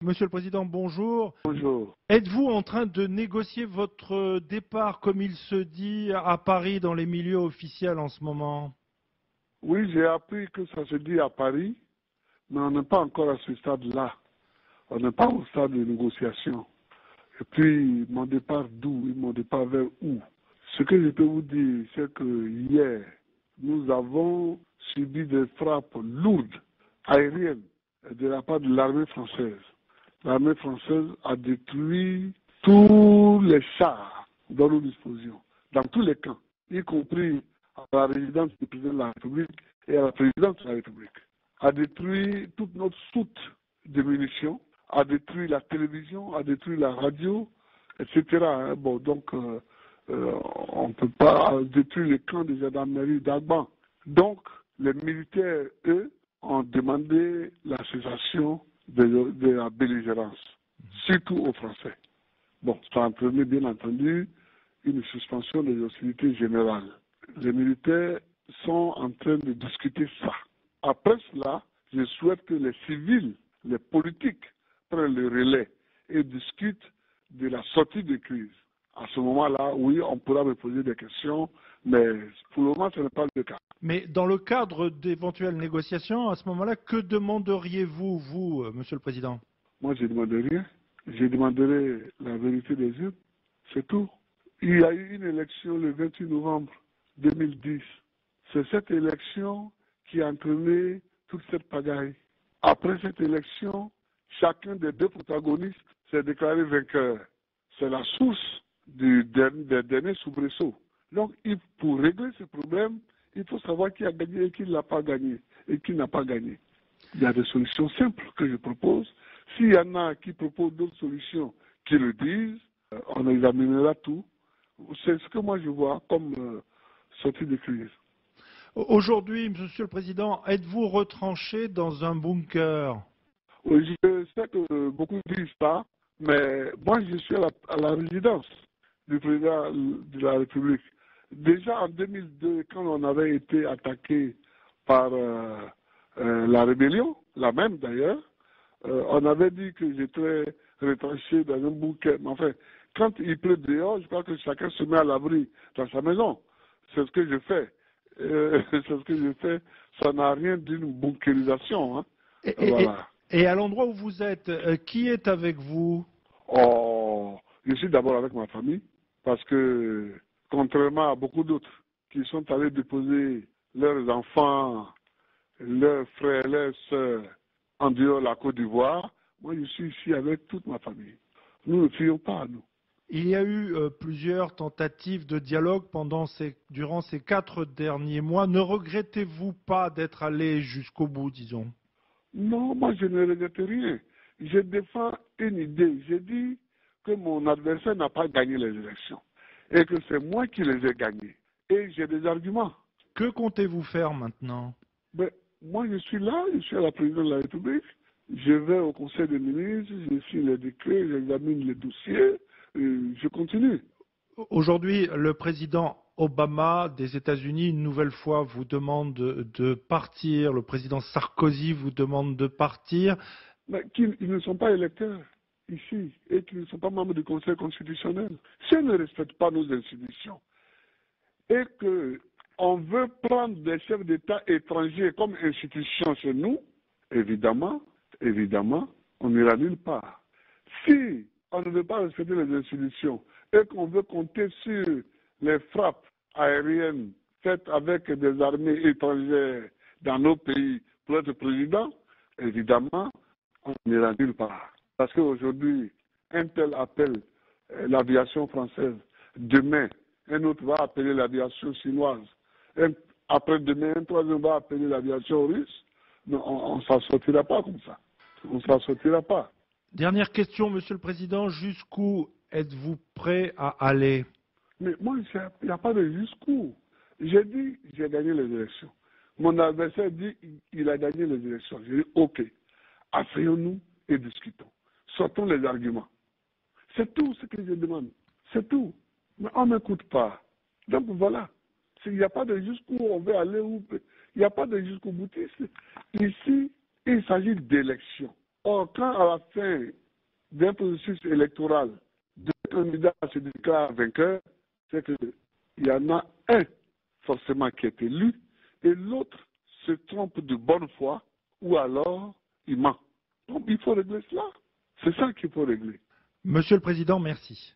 Monsieur le Président, bonjour. Bonjour. Êtes-vous en train de négocier votre départ, comme il se dit, à Paris dans les milieux officiels en ce moment? Oui, j'ai appris que ça se dit à Paris, mais on n'est pas encore à ce stade-là. On n'est pas au stade de négociation. Et puis, mon départ d'où? Mon départ vers où? Ce que je peux vous dire, c'est que hier, nous avons subi des frappes lourdes, aériennes, de la part de l'armée française. L'armée française a détruit tous les chars dont nous disposions, dans tous les camps, y compris à la résidence du président de la République et à la présidence de la République. A détruit toute notre soute de munitions, a détruit la télévision, a détruit la radio, etc. Bon, donc, on ne peut pas détruire le camp de gendarmerie d'Agban. Donc, les militaires, eux, ont demandé la cessation de la belligérance, surtout aux Français. Bon, ça a entraîné, bien entendu, une suspension des hostilités générales. Les militaires sont en train de discuter ça. Après cela, je souhaite que les civils, les politiques prennent le relais et discutent de la sortie de crise. À ce moment-là, oui, on pourra me poser des questions, mais pour le moment, ce n'est pas le cas. Mais dans le cadre d'éventuelles négociations, à ce moment-là, que demanderiez-vous, vous, Monsieur le Président? Moi, je ne demande rien. Je demanderai la vérité des yeux. C'est tout. Il y a eu une élection le 28 novembre 2010. C'est cette élection qui a entraîné toute cette pagaille. Après cette élection, chacun des deux protagonistes s'est déclaré vainqueur. C'est la source des derniers soubresauts. Donc, pour régler ce problème, il faut savoir qui a gagné et qui n'a pas gagné et qui n'a pas gagné. Il y a des solutions simples que je propose. S'il y en a qui proposent d'autres solutions, qui le disent, on examinera tout. C'est ce que moi je vois comme sortie de crise. Aujourd'hui, Monsieur le Président, êtes-vous retranché dans un bunker? Oui, je sais que beaucoup disent ça, mais moi je suis à la résidence du président de la République. Déjà en 2002, quand on avait été attaqué par la rébellion, la même d'ailleurs, on avait dit que j'étais retranché dans un bunker. Mais enfin, quand il pleut dehors, je crois que chacun se met à l'abri dans sa maison. C'est ce que je fais. C'est ce que je fais. Ça n'a rien d'une bunkérisation. Hein. Voilà. Et à l'endroit où vous êtes, qui est avec vous? Oh, je suis d'abord avec ma famille, parce que contrairement à beaucoup d'autres qui sont allés déposer leurs enfants, leurs frères, leurs sœurs en dehors de la Côte d'Ivoire, moi je suis ici avec toute ma famille. Nous ne fuyons pas, nous. Il y a eu plusieurs tentatives de dialogue durant ces 4 derniers mois. Ne regrettez-vous pas d'être allé jusqu'au bout, disons? Non, moi je ne regrette rien. Je défends une idée. Je dis que mon adversaire n'a pas gagné les élections et que c'est moi qui les ai gagnés. Et j'ai des arguments. Que comptez-vous faire maintenant? Mais moi je suis là, je suis à la présidence de la République. Je vais au Conseil des ministres, je signe les décrets, j'examine les dossiers, je continue. Aujourd'hui, le président Obama des États-Unis, une nouvelle fois, vous demande de partir. Le président Sarkozy vous demande de partir. Mais ils ne sont pas électeurs ici et qui ne sont pas membres du Conseil constitutionnel. Si on ne respecte pas nos institutions et qu'on veut prendre des chefs d'État étrangers comme institution chez nous, évidemment, on n'ira nulle part. Si on ne veut pas respecter les institutions et qu'on veut compter sur les frappes aériennes faites avec des armées étrangères dans nos pays pour être président, évidemment, on n'ira nulle part. Parce qu'aujourd'hui, un tel appelle l'aviation française. Demain, un autre va appeler l'aviation chinoise. Après-demain, un troisième va appeler l'aviation russe. Non, on ne s'en sortira pas comme ça. On ne s'en sortira pas. Dernière question, Monsieur le Président. Jusqu'où êtes-vous prêt à aller? Mais moi, il n'y a pas de jusqu'où. J'ai dit, j'ai gagné les élections. Mon adversaire dit, il a gagné les élections. J'ai dit, OK, asseyons-nous et discutons. Sortons les arguments. C'est tout ce que je demande. C'est tout. Mais on ne m'écoute pas. Donc voilà. Il n'y a pas de jusqu'où on veut aller. Il n'y a pas de jusqu'au boutiste. Ici, il s'agit d'élections. Or, quand à la fin d'un processus électoral, deux candidats se déclarent vainqueurs, c'est qu'il y en a un forcément qui est élu et l'autre se trompe de bonne foi ou alors il ment. Donc il faut régler cela. C'est ça qu'il faut régler. Monsieur le Président, merci.